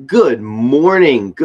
Good morning,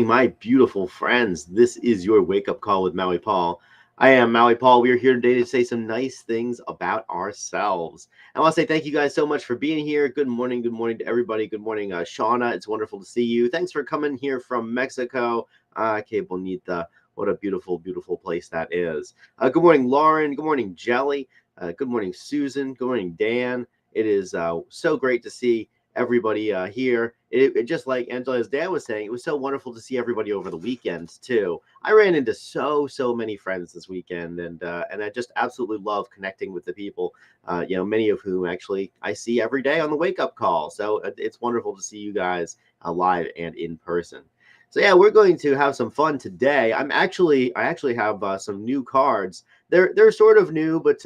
my beautiful friends. This is your wake up call with Maui Paul. I am Maui Paul. We are here today to say some nice things about ourselves. I want to say thank you guys so much for being here. Good morning to everybody. Good morning, Shauna. It's wonderful to see you. Thanks for coming here from Mexico. Que bonita. What a beautiful, beautiful place that is. Good morning, Lauren. Good morning, Jelly. Good morning, Susan. Good morning, Dan. It is so great to see everybody here. It just like Angela's dad was saying, it was so wonderful to see everybody over the weekend too. I ran into so many friends this weekend, and I just absolutely love connecting with the people. Many of whom actually I see every day on the wake up call. So it's wonderful to see you guys live and in person. So yeah, we're going to have some fun today. I actually have some new cards. They're sort of new, but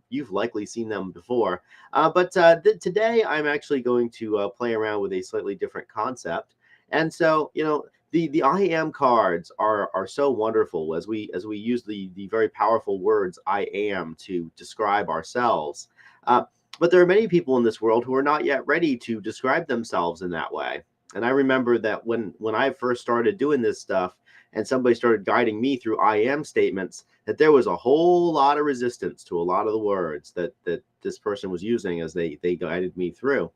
you've likely seen them before. But today I'm actually going to play around with a slightly different concept. And so, the I am cards are so wonderful as we use the very powerful words I am to describe ourselves. Uh, but there are many people in this world who are not yet ready to describe themselves in that way. And I remember that when I first started doing this stuff and somebody started guiding me through I am statements, that there was a whole lot of resistance to a lot of the words that this person was using as they guided me through.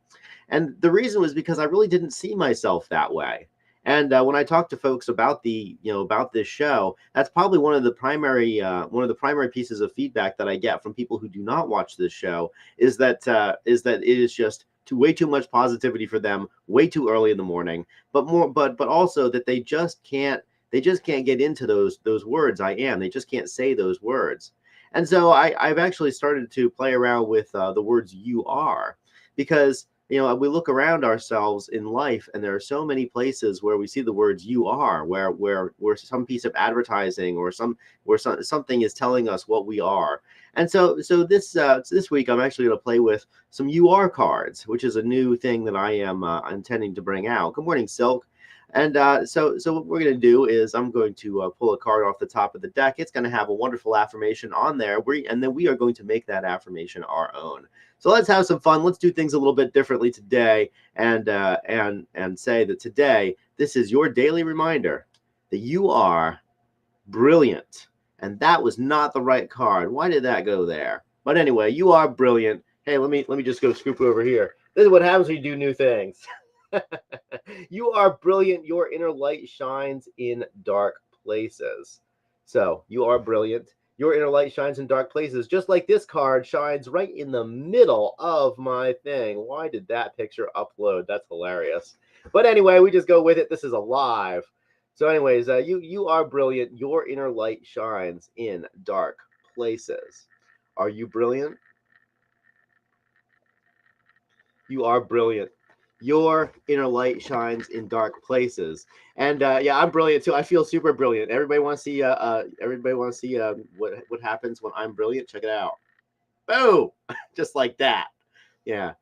And the reason was because I really didn't see myself that way. And when I talk to folks about about this show, that's probably one of the primary pieces of feedback that I get from people who do not watch this show is that it is just way too much positivity for them, way too early in the morning, but also that they just can't get into those words I am. They just can't say those words. And so I've actually started to play around with the words you are, because we look around ourselves in life and there are so many places where we see the words you are, where some piece of advertising or something is telling us what we are. And so this week I'm actually going to play with some you are cards, which is a new thing that I am intending to bring out. Good morning, Silk. And so what we're going to do is I'm going to pull a card off the top of the deck. It's going to have a wonderful affirmation on there, and then we are going to make that affirmation our own. So let's have some fun. Let's do things a little bit differently today, and say that today this is your daily reminder that you are brilliant. And that was not the right card. Why did that go there? But anyway, you are brilliant. Hey, let me just go scoop over here. This is what happens when you do new things. You are brilliant. Your inner light shines in dark places. So you are brilliant. Your inner light shines in dark places, just like this card shines right in the middle of my thing. Why did that picture upload? That's hilarious. But anyway, we just go with it. This is alive. So, anyways, you are brilliant. Your inner light shines in dark places. Are you brilliant? You are brilliant. Your inner light shines in dark places. And yeah, I'm brilliant too. I feel super brilliant. Everybody want to see what happens when I'm brilliant. Check it out. Boom, just like that. Yeah.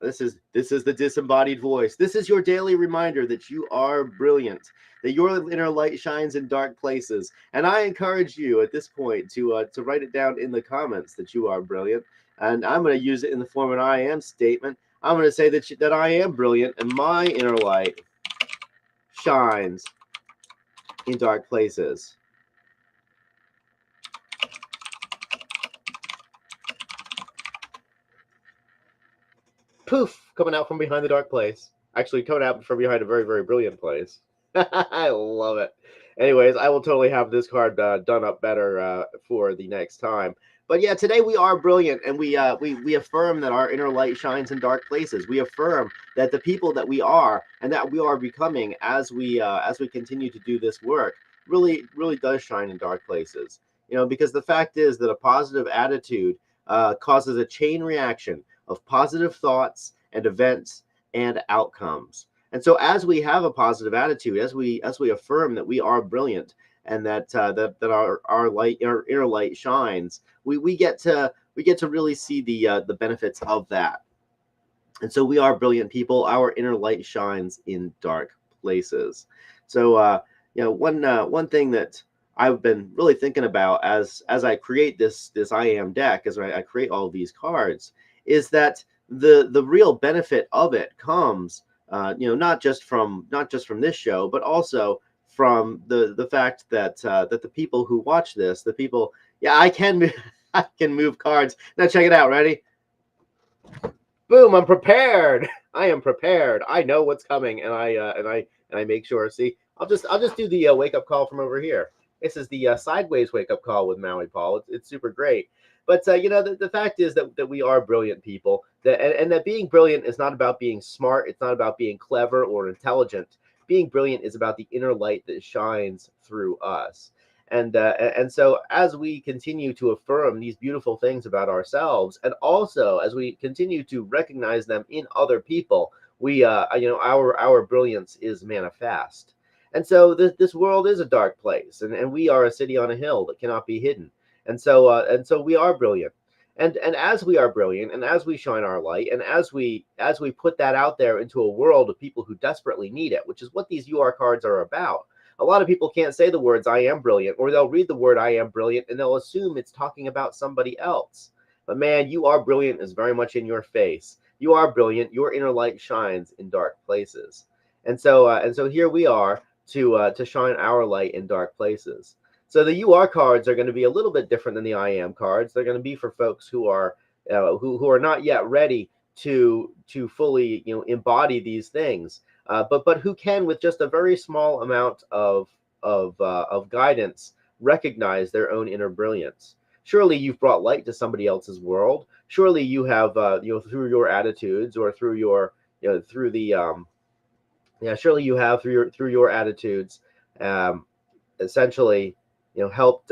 This is the disembodied voice. This is your daily reminder that you are brilliant, that your inner light shines in dark places. And I encourage you at this point to write it down in the comments that you are brilliant. And I'm going to use it in the form of an I am statement. I'm going to say that I am brilliant and my inner light shines in dark places. Poof, coming out from behind the dark place. Actually, coming out from behind a very, very brilliant place. I love it. Anyways, I will totally have this card done up better for the next time. But yeah, today we are brilliant, and we affirm that our inner light shines in dark places. We affirm that the people that we are and that we are becoming as we continue to do this work really does shine in dark places. Because the fact is that a positive attitude causes a chain reaction of positive thoughts and events and outcomes. And so, as we have a positive attitude, as we affirm that we are brilliant and that our inner light shines, we get to really see the benefits of that. And so, we are brilliant people. Our inner light shines in dark places. So, one thing that I've been really thinking about as I create this I am deck, as I create all these cards, is that the real benefit of it comes not just from this show, but also from the fact that the people who watch this, the people, yeah, I can move, I can move cards. Now check it out. Ready? Boom! I'm prepared. I am prepared. I know what's coming, and I make sure. See, I'll just do the wake up call from over here. This is the sideways wake up call with Maui Paul. It's super great. But the fact is that we are brilliant people. And that being brilliant is not about being smart. It's not about being clever or intelligent. Being brilliant is about the inner light that shines through us. And so as we continue to affirm these beautiful things about ourselves, and also as we continue to recognize them in other people, we our brilliance is manifest. And so this world is a dark place, and we are a city on a hill that cannot be hidden. And so we are brilliant. And as we are brilliant, and as we shine our light, and as we put that out there into a world of people who desperately need it, which is what these UR cards are about. A lot of people can't say the words "I am brilliant," or they'll read the word "I am brilliant" and they'll assume it's talking about somebody else. But man, "You are brilliant" is very much in your face. You are brilliant. Your inner light shines in dark places. And so here we are to shine our light in dark places. So the UR cards are going to be a little bit different than the I am cards. They're going to be for folks who are who are not yet ready to fully embody these things, but who can, with just a very small amount of guidance, recognize their own inner brilliance. Surely you've brought light to somebody else's world. Surely you have through your attitudes, or through your through the yeah, surely you have through your attitudes, um, essentially, helped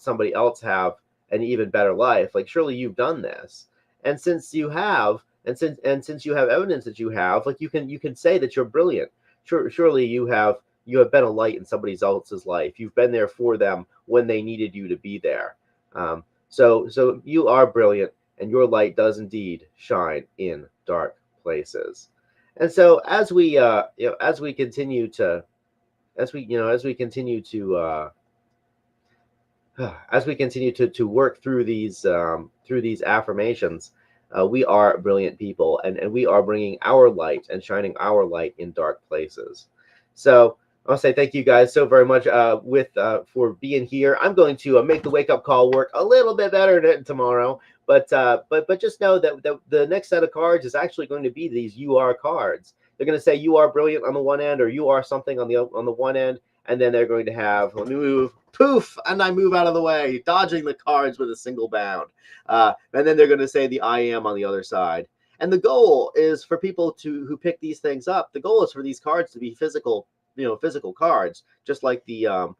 somebody else have an even better life. Like, surely you've done this. And since you have, and since you have evidence that you have, like, you can say that you're brilliant. Surely you have been a light in somebody else's life. You've been there for them when they needed you to be there. So you are brilliant, and your light does indeed shine in dark places. And so as we continue to as we continue to as we continue to work through these affirmations, we are brilliant people, and we are bringing our light and shining our light in dark places. So I want to say thank you guys so very much for being here. I'm going to make the wake up call work a little bit better tomorrow, but just know that the next set of cards is actually going to be these UR cards. They're going to say "You are brilliant" on the one end, or "You are something" on the one end, and then they're going to have, let me move, poof, and I move out of the way, dodging the cards with a single bound. And then they're going to say the "I am" on the other side. And the goal is for people who pick these things up. The goal is for these cards to be physical cards, just like the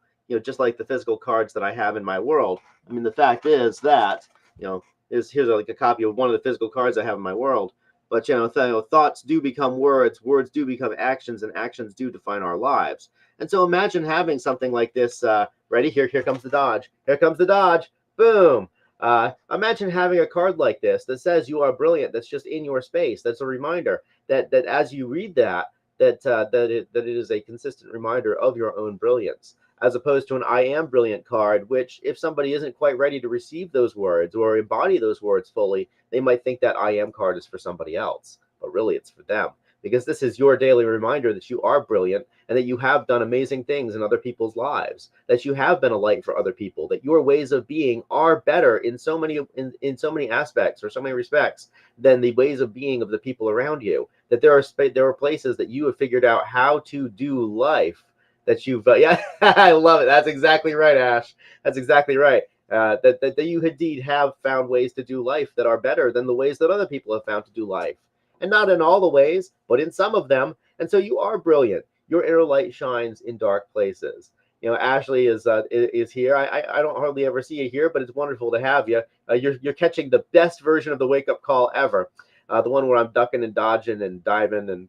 physical cards that I have in my world. I mean, the fact is that here's like a copy of one of the physical cards I have in my world. But thoughts do become words do become actions, and actions do define our lives. And so imagine having something like this. Ready? Here comes the dodge. Here comes the dodge. Boom. Imagine having a card like this that says "You are brilliant." That's just in your space. That's a reminder that as you read that it is a consistent reminder of your own brilliance, as opposed to an "I am brilliant" card, which, if somebody isn't quite ready to receive those words or embody those words fully, they might think that "I am" card is for somebody else, but really it's for them. Because this is your daily reminder that you are brilliant, and that you have done amazing things in other people's lives, that you have been a light for other people, that your ways of being are better in so many aspects, or so many respects, than the ways of being of the people around you. That there are places that you have figured out how to do life, that you've yeah, I love it. That's exactly right, Ash. That's exactly right. That you indeed have found ways to do life that are better than the ways that other people have found to do life. And not in all the ways, but in some of them. And so you are brilliant. Your inner light shines in dark places. Ashley is here. I don't hardly ever see you here, but it's wonderful to have you. You're catching the best version of the wake up call ever. The one where I'm ducking and dodging and diving and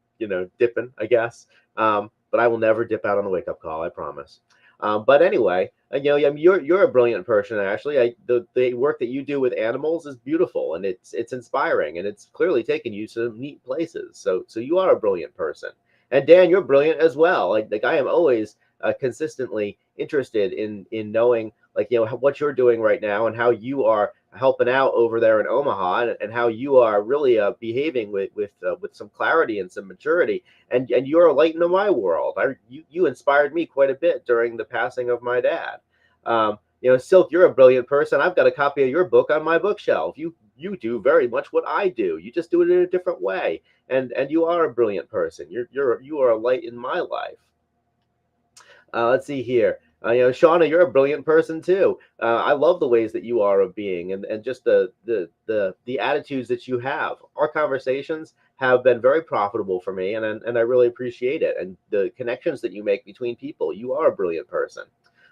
dipping, I guess. But I will never dip out on the wake up call, I promise. But anyway, you're a brilliant person, Ashley. The work that you do with animals is beautiful, and it's inspiring, and it's clearly taken you to neat places. So you are a brilliant person. And Dan, you're brilliant as well. Like I am always consistently interested in knowing what you're doing right now, and how you are helping out over there in Omaha, and how you are really behaving with some clarity and some maturity, and you're a light into my world. You inspired me quite a bit during the passing of my dad. Silk, you're a brilliant person. I've got a copy of your book on my bookshelf. You do very much what I do. You just do it in a different way, and you are a brilliant person. You are a light in my life. Let's see here. Shauna, you're a brilliant person too. I love the ways that you are of being, and just the attitudes that you have. Our conversations have been very profitable for me, and I really appreciate it. And the connections that you make between people. You are a brilliant person.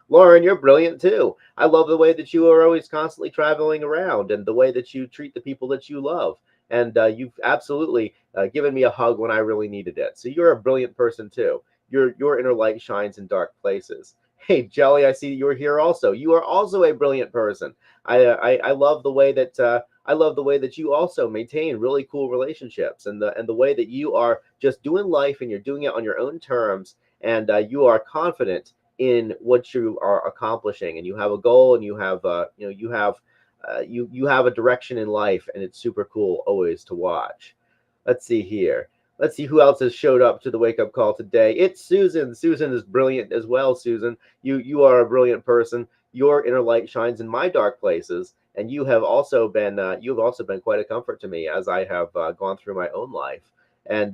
Lauren, you're brilliant too. I love the way that you are always constantly traveling around, and the way that you treat the people that you love. And you've absolutely given me a hug when I really needed it. So you're a brilliant person too. Your inner light shines in dark places. Hey, Jelly, I see you're here also. You are also a brilliant person. I love the way that I love the way that you also maintain really cool relationships, and the way that you are just doing life, and you're doing it on your own terms, and you are confident in what you are accomplishing, and you have a goal, and you have you have a direction in life, and it's super cool always to watch. Let's see here. Let's see who else has showed up to the wake up call today. It's Susan. Susan is brilliant as well. Susan, you are a brilliant person. Your inner light shines in my dark places, and you have also been quite a comfort to me as I have gone through my own life, and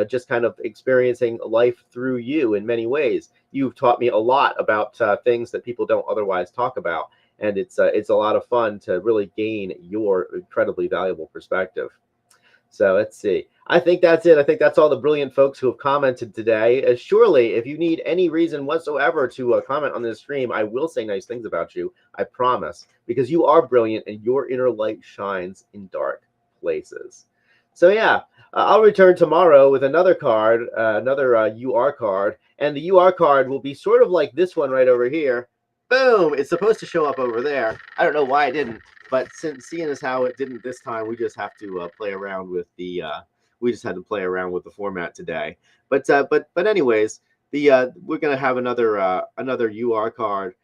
just kind of experiencing life through you in many ways. You've taught me a lot about things that people don't otherwise talk about, and it's a lot of fun to really gain your incredibly valuable perspective. So let's see. I think that's it. I think that's all the brilliant folks who have commented today. Surely, if you need any reason whatsoever to comment on this stream, I will say nice things about you. I promise, because you are brilliant, and your inner light shines in dark places. So yeah, I'll return tomorrow with another card, another UR card, and the UR card will be sort of like this one right over here. Boom! It's supposed to show up over there. I don't know why it didn't, but since seeing as how it didn't this time, we just have to play around with the. We just had to play around with the format today. But anyways, we're gonna have another UR card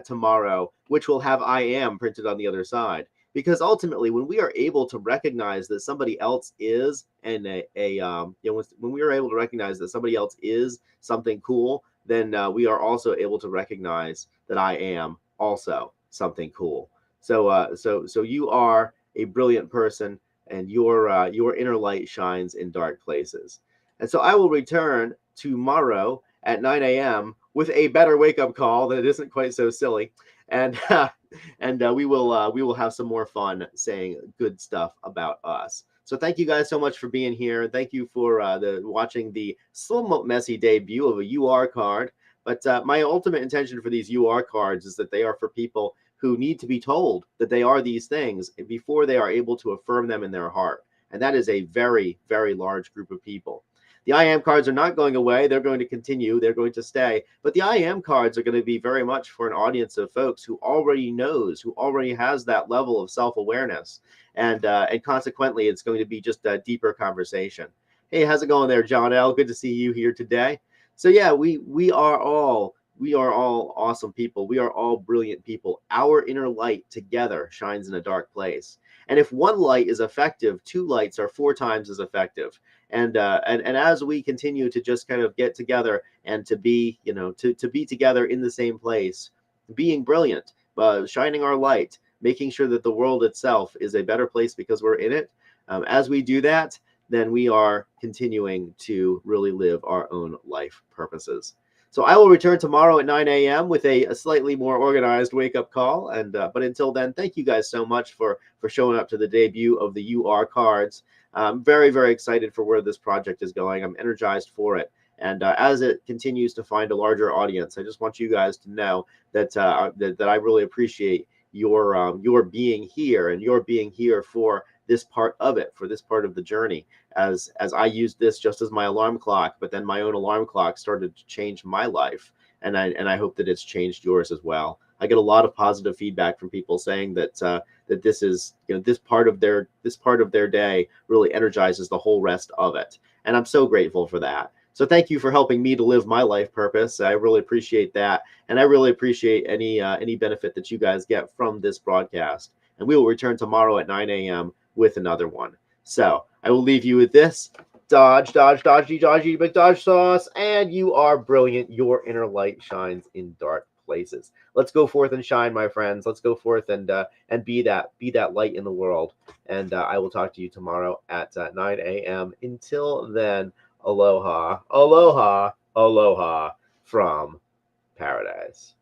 tomorrow, which will have I am printed on the other side. Because ultimately, when we are able to recognize that somebody else is, and when we are able to recognize that somebody else is something cool, then we are also able to recognize that I am also something cool. So you are a brilliant person, and your inner light shines in dark places. And so I will return tomorrow at 9 a.m. with a better wake up call that isn't quite so silly, and we will have some more fun saying good stuff about us. So thank you guys so much for being here. Thank you for watching the somewhat messy debut of a UR card. But my ultimate intention for these UR cards is that they are for people who need to be told that they are these things before they are able to affirm them in their heart. And that is a very, very large group of people. The I am cards are not going away. They're going to continue. They're going to stay. But the I am cards are going to be very much for an audience of folks who already knows, who already has that level of self-awareness. And consequently, it's going to be just a deeper conversation. Hey, how's it going there, John L? Good to see you here today. So yeah, we are all awesome people. We are all brilliant people. Our inner light together shines in a dark place. And if one light is effective, two lights are 4 times as effective. And as we continue to just kind of get together and to be, to be together in the same place, being brilliant, shining our light, making sure that the world itself is a better place because we're in it. As we do that, then we are continuing to really live our own life purposes. So I will return tomorrow at 9 a.m. with a slightly more organized wake-up call. And but until then, thank you guys so much for showing up to the debut of the UR cards. I'm very, very excited for where this project is going. I'm energized for it. And as it continues to find a larger audience, I just want you guys to know that that I really appreciate your being here, and your being here for this part of it, for this part of the journey. As I used this just as my alarm clock, but then my own alarm clock started to change my life, and I hope that it's changed yours as well. I get a lot of positive feedback from people saying that that this is, this part of their day really energizes the whole rest of it, and I'm so grateful for that. So thank you for helping me to live my life purpose. I really appreciate that, and I really appreciate any benefit that you guys get from this broadcast. and we will return tomorrow at 9 a.m. with another one. So I will leave you with this. Dodge, dodge, dodgy, dodgy, McDodge sauce, and you are brilliant. Your inner light shines in dark places. Let's go forth and shine, my friends. Let's go forth and be that light in the world. And I will talk to you tomorrow at 9 a.m. Until then, aloha, aloha, aloha from paradise.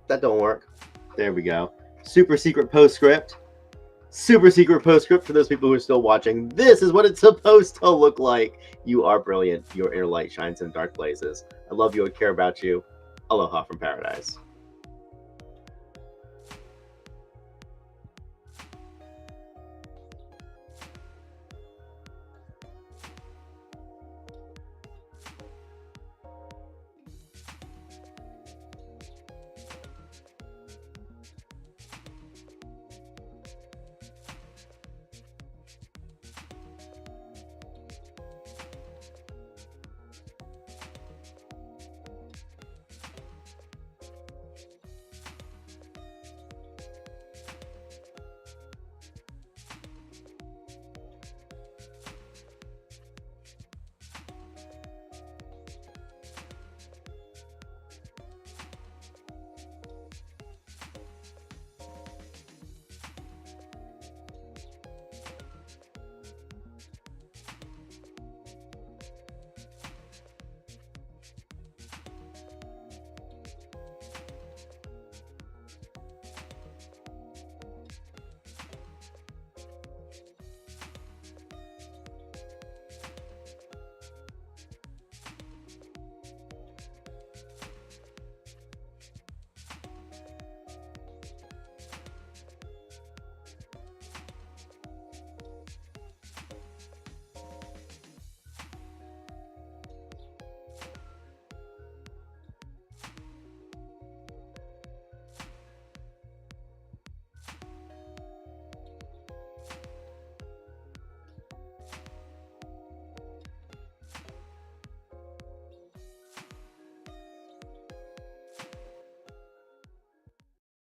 That don't work. There we go. Super secret postscript. Super secret postscript for those people who are still watching. This is what it's supposed to look like. You are brilliant. Your inner light shines in dark places. I love you and care about you. Aloha from paradise.